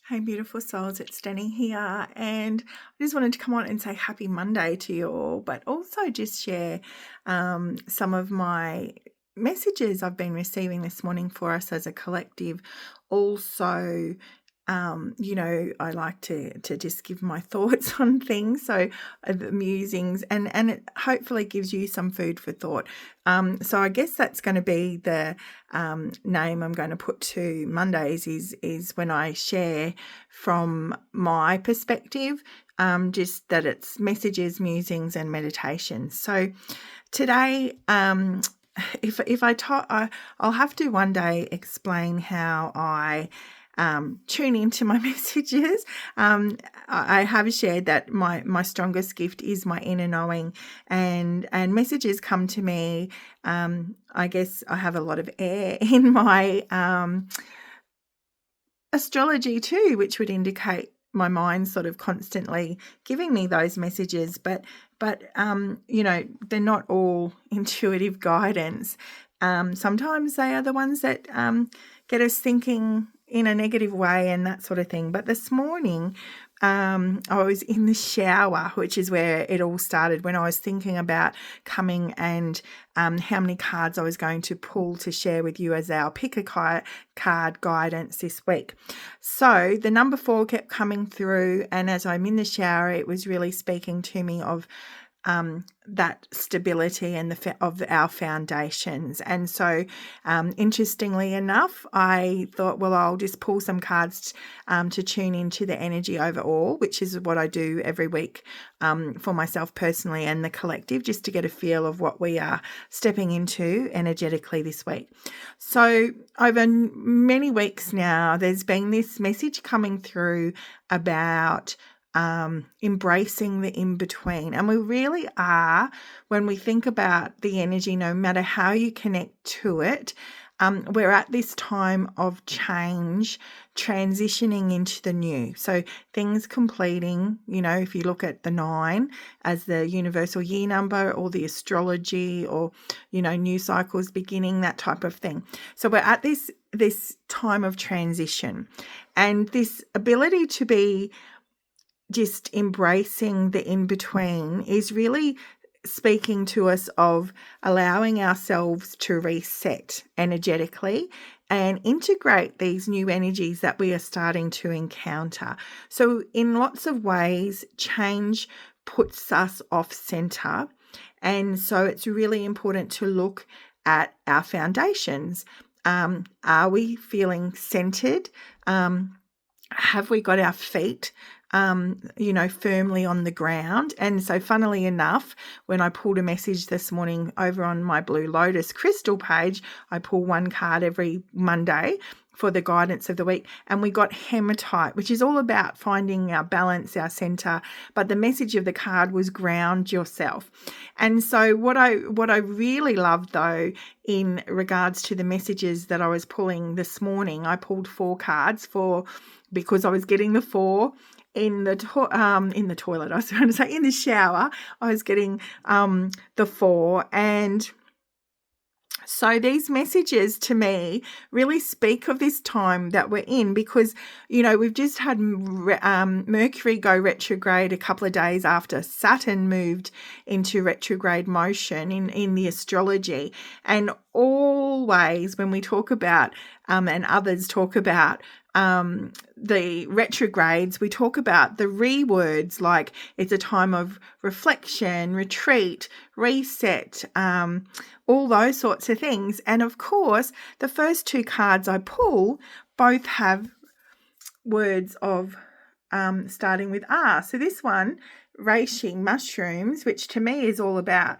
Hey, beautiful souls, it's Danny here, and I just wanted to come on and say happy Monday to you all, but also just share some of my messages I've been receiving this morning for us as a collective. Also, I like to just give my thoughts on things, so the musings, and it hopefully gives you some food for thought. So I guess that's going to be the name I'm going to put to Mondays is when I share from my perspective, just that it's messages, musings, and meditations. So today, if I talk, I'll have to one day explain how I tune into my messages. I have shared that my strongest gift is my inner knowing, and messages come to me. I guess I have a lot of air in my astrology too, which would indicate my mind sort of constantly giving me those messages, but they're not all intuitive guidance. Sometimes they are the ones that get us thinking in a negative way and that sort of thing. But this morning, I was in the shower, which is where it all started, when I was thinking about coming and how many cards I was going to pull to share with you as our pick a card guidance this week. So the number 4 kept coming through, and as I'm in the shower, it was really speaking to me of that stability and of our foundations. And so interestingly enough, I thought, well, I'll just pull some cards to tune into the energy overall, which is what I do every week for myself personally and the collective, just to get a feel of what we are stepping into energetically this week. So over many weeks now, there's been this message coming through about embracing the in-between. And we really are, when we think about the energy, no matter how you connect to it, we're at this time of change, transitioning into the new. So things completing, if you look at the 9 as the universal year number, or the astrology, or, new cycles beginning, that type of thing. So we're at this time of transition, and this ability to be just embracing the in-between is really speaking to us of allowing ourselves to reset energetically and integrate these new energies that we are starting to encounter. So in lots of ways, change puts us off center. And so it's really important to look at our foundations. Are we feeling centered? Have we got our feet firmly on the ground? And so funnily enough, when I pulled a message this morning over on my Blue Lotus crystal page, I pull one card every Monday for the guidance of the week, and we got hematite, which is all about finding our balance, our center. But the message of the card was ground yourself. And so what I really loved, though, in regards to the messages that I was pulling this morning, I pulled 4 cards because I was getting the 4 in the toilet. I was trying to say in the shower. I was getting the 4, and so these messages to me really speak of this time that we're in, because, we've just had Mercury go retrograde a couple of days after Saturn moved into retrograde motion in the astrology. And always when we talk about, and others talk about, the retrogrades, we talk about the words like it's a time of reflection, retreat, reset, all those sorts of things. And of course, the first 2 cards I pull both have words of starting with R. So this one, reishi mushrooms, which to me is all about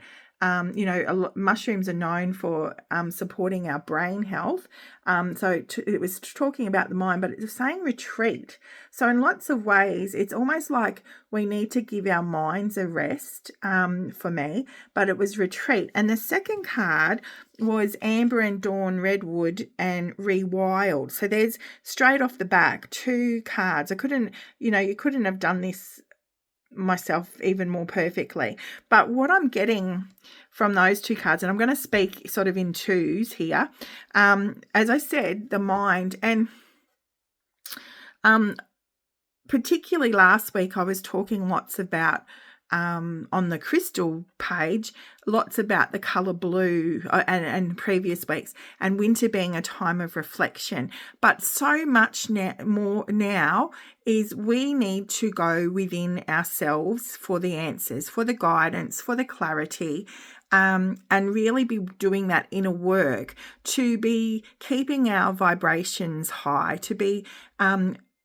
mushrooms are known for supporting our brain health. It was talking about the mind, but it was saying retreat. So in lots of ways, it's almost like we need to give our minds a rest, for me, but it was retreat. And the second card was amber and dawn, redwood and rewild. So there's straight off the back 2 cards. I couldn't, you couldn't have done this myself even more perfectly. But what I'm getting from those 2 cards, and I'm going to speak sort of in twos here, as I said, the mind, and particularly last week, I was talking lots about on the crystal page, lots about the color blue, and previous weeks, and winter being a time of reflection. But so much more now is we need to go within ourselves for the answers, for the guidance, for the clarity. And really be doing that inner work to be keeping our vibrations high, to be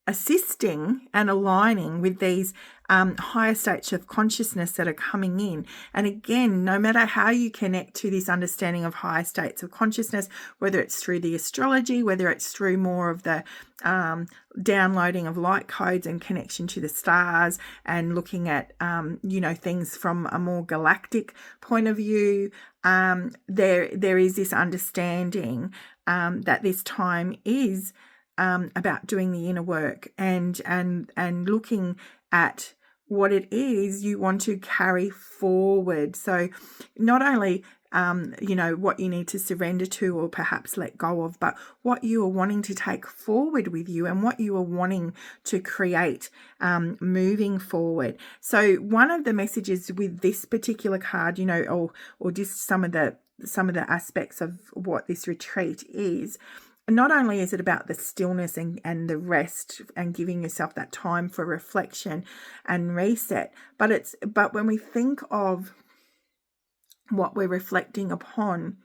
assisting and aligning with these higher states of consciousness that are coming in. And again, no matter how you connect to this understanding of higher states of consciousness, whether it's through the astrology, whether it's through more of the downloading of light codes and connection to the stars, and looking at things from a more galactic point of view, there is this understanding that this time is about doing the inner work and looking at what it is you want to carry forward. So not only what you need to surrender to or perhaps let go of, but what you are wanting to take forward with you and what you are wanting to create moving forward. So one of the messages with this particular card, or just some of the aspects of what this retreat is, not only is it about the stillness and the rest and giving yourself that time for reflection and reset, but when we think of what we're reflecting upon,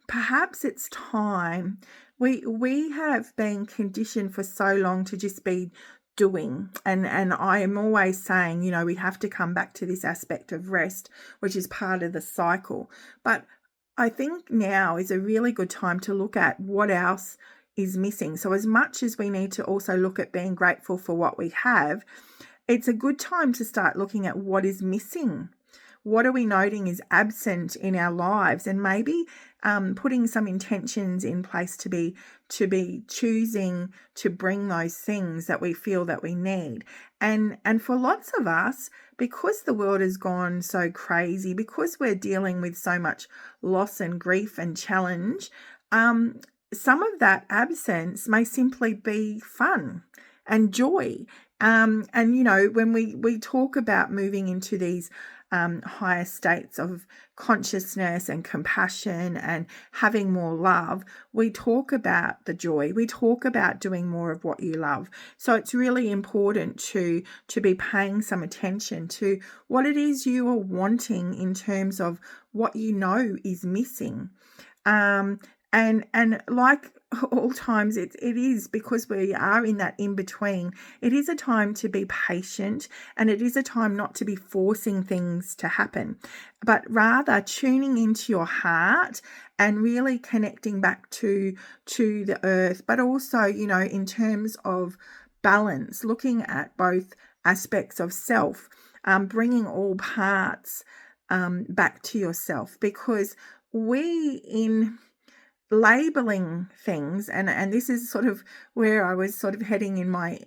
perhaps it's time. We have been conditioned for so long to just be doing, and I am always saying, we have to come back to this aspect of rest, which is part of the cycle. But I think now is a really good time to look at what else is missing. So as much as we need to also look at being grateful for what we have, it's a good time to start looking at what is missing. What are we noting is absent in our lives, and maybe putting some intentions in place to be choosing to bring those things that we feel that we need. And for lots of us, because the world has gone so crazy, because we're dealing with so much loss and grief and challenge, some of that absence may simply be fun and joy. And when we talk about moving into these higher states of consciousness and compassion and having more love, we talk about the joy. We talk about doing more of what you love. So it's really important to be paying some attention to what it is you are wanting in terms of what you know is missing. And like all times, it is, because we are in that in-between, it is a time to be patient, and it is a time not to be forcing things to happen, but rather tuning into your heart and really connecting back to the earth, but also, in terms of balance, looking at both aspects of self, bringing all parts back to yourself, because we in labeling things, and this is sort of where I was sort of heading in my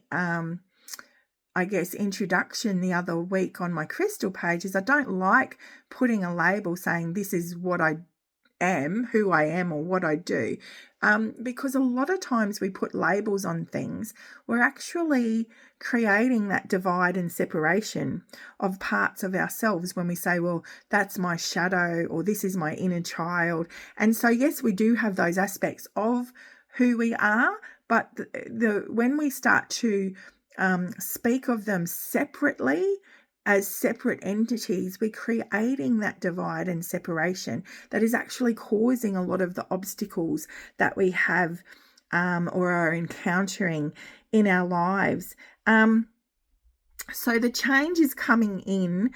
introduction the other week on my crystal pages. I don't like putting a label saying this is what I am, who I am, or what I do, because a lot of times we put labels on things. We're actually creating that divide and separation of parts of ourselves when we say, well, that's my shadow, or this is my inner child. And so yes, we do have those aspects of who we are, but when we start to speak of them separately, as separate entities, we're creating that divide and separation that is actually causing a lot of the obstacles that we have or are encountering in our lives. So the change is coming in.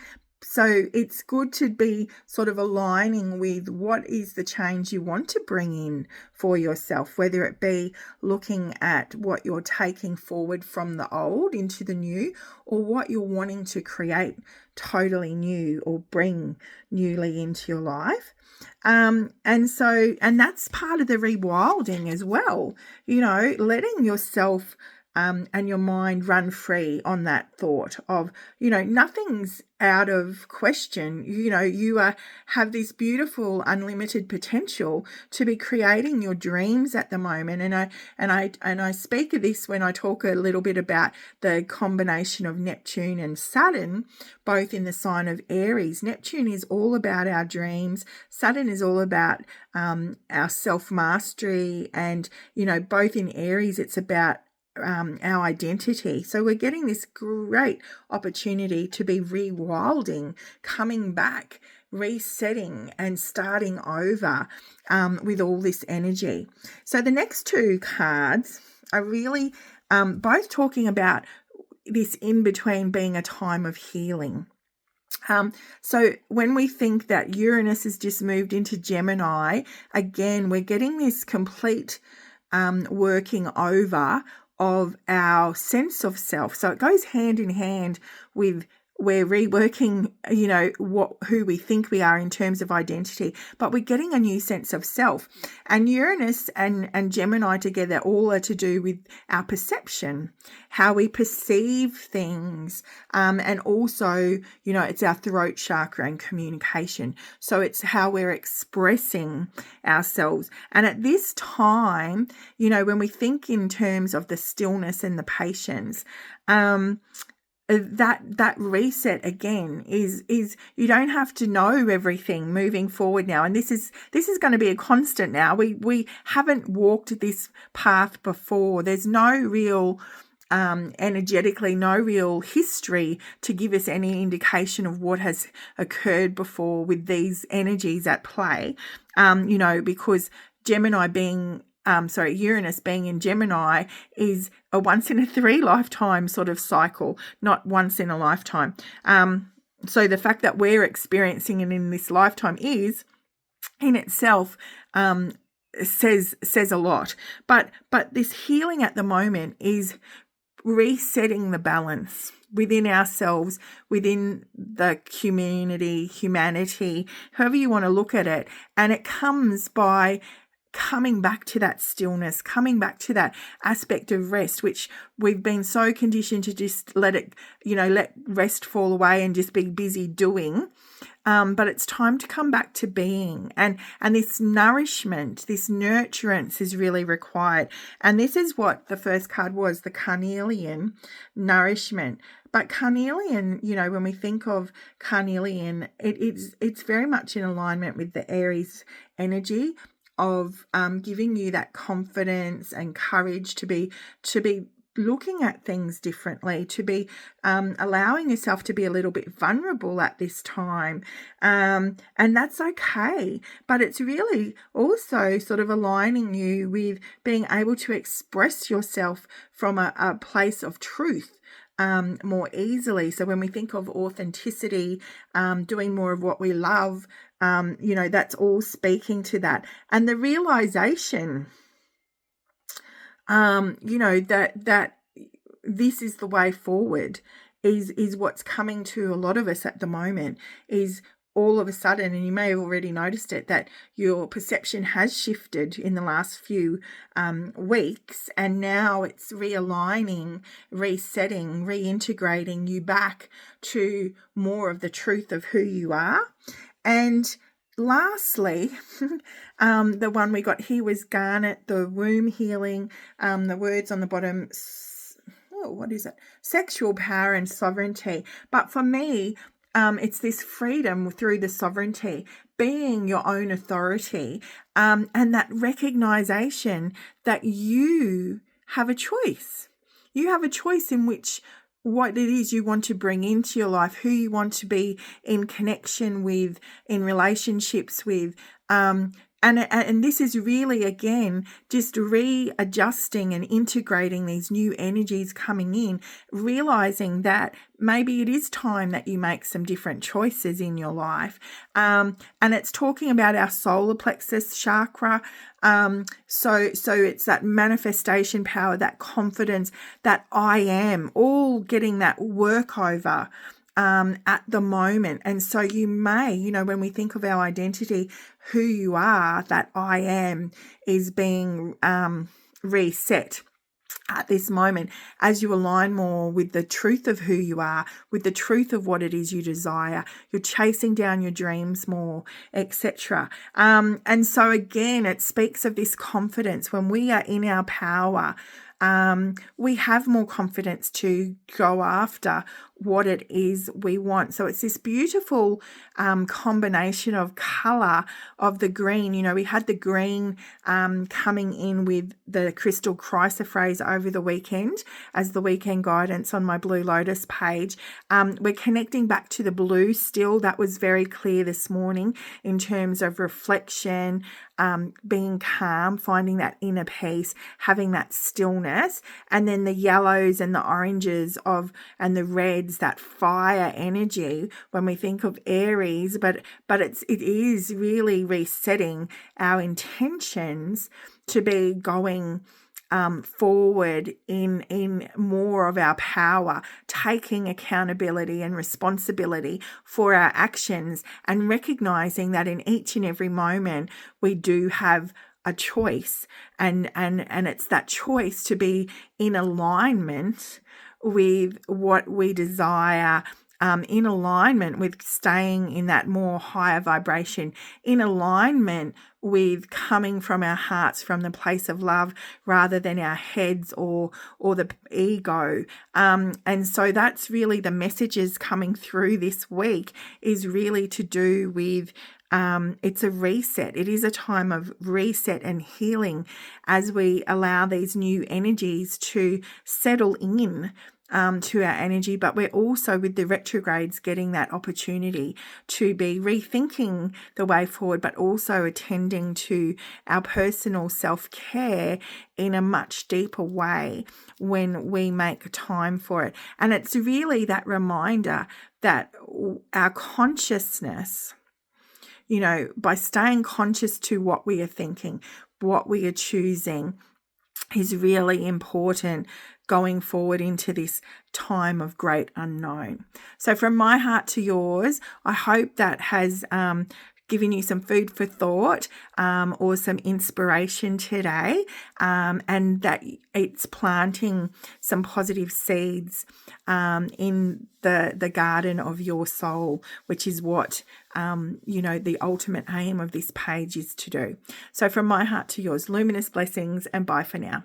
So it's good to be sort of aligning with what is the change you want to bring in for yourself, whether it be looking at what you're taking forward from the old into the new, or what you're wanting to create totally new or bring newly into your life. And that's part of the rewilding as well, letting yourself and your mind run free on that thought of, nothing's out of question. You have this beautiful unlimited potential to be creating your dreams at the moment. And I speak of this when I talk a little bit about the combination of Neptune and Saturn, both in the sign of Aries. Neptune is all about our dreams. Saturn is all about our self-mastery, and both in Aries it's about our identity. So we're getting this great opportunity to be rewilding, coming back, resetting and starting over with all this energy. So the next two cards are really both talking about this in between being a time of healing. So when we think that Uranus has just moved into Gemini, again, we're getting this complete working over of our sense of self. So it goes hand in hand with we're reworking, who we think we are in terms of identity, but we're getting a new sense of self. And Uranus and Gemini together all are to do with our perception, how we perceive things, and also, it's our throat chakra and communication. So it's how we're expressing ourselves. And at this time, when we think in terms of the stillness and the patience, that reset again is you don't have to know everything moving forward now, and this is going to be a constant now. We haven't walked this path before. There's no real energetically, no real history to give us any indication of what has occurred before with these energies at play, because Uranus being in Gemini is a once in a 3 lifetime sort of cycle, not once in a lifetime. So the fact that we're experiencing it in this lifetime is in itself says a lot. But this healing at the moment is resetting the balance within ourselves, within the humanity, however you want to look at it. And it comes by coming back to that stillness, coming back to that aspect of rest, which we've been so conditioned to just let rest fall away and just be busy doing. But it's time to come back to being, and this nourishment, this nurturance is really required. And this is what the first card was, the carnelian nourishment. But carnelian, when we think of carnelian, it's very much in alignment with the Aries energy of giving you that confidence and courage to be looking at things differently, to be allowing yourself to be a little bit vulnerable at this time, and that's okay. But it's really also sort of aligning you with being able to express yourself from a place of truth more easily. So when we think of authenticity, doing more of what we love, that's all speaking to that. And the realization, that this is the way forward is what's coming to a lot of us at the moment, is all of a sudden, and you may have already noticed it, that your perception has shifted in the last few weeks, and now it's realigning, resetting, reintegrating you back to more of the truth of who you are. And lastly, the one we got here was Garnet, the womb healing. The words on the bottom, what is it? Sexual power and sovereignty. But for me, it's this freedom through the sovereignty, being your own authority, and that recognition that you have a choice. You have a choice in what it is you want to bring into your life, who you want to be in connection with, in relationships with. And this is really, again, just readjusting and integrating these new energies coming in, realizing that maybe it is time that you make some different choices in your life. And it's talking about our solar plexus chakra. So it's that manifestation power, that confidence, that I am, all getting that work over at the moment. And so you may, when we think of our identity, who you are, that I am is being reset. at this moment, as you align more with the truth of who you are, with the truth of what it is you desire, you're chasing down your dreams more, etc. And so again, it speaks of this confidence. When we are in our power, we have more confidence to go after what it is we want. So it's this beautiful combination of color of the green. You know, we had the green coming in with the crystal chrysoprase over the weekend as the weekend guidance on my Blue Lotus page. We're connecting back to the blue still. That was very clear this morning in terms of reflection, being calm, finding that inner peace, having that stillness, and then the yellows and the oranges and the reds, that fire energy when we think of Aries, but it is really resetting our intentions to be going forward in more of our power, taking accountability and responsibility for our actions, and recognizing that in each and every moment we do have a choice, and it's that choice to be in alignment with what we desire, in alignment with staying in that more higher vibration, in alignment with coming from our hearts, from the place of love, rather than our heads or the ego. And so that's really the messages coming through this week, is really to do with it's a reset. It is a time of reset and healing as we allow these new energies to settle in to our energy, but we're also, with the retrogrades, getting that opportunity to be rethinking the way forward, but also attending to our personal self-care in a much deeper way when we make time for it. And it's really that reminder that our consciousness, you know, by staying conscious to what we are thinking, what we are choosing, is really important going forward into this time of great unknown. So from my heart to yours, I hope that has given you some food for thought, or some inspiration today, and that it's planting some positive seeds in the garden of your soul, which is what the ultimate aim of this page is to do. So from my heart to yours, luminous blessings, and bye for now.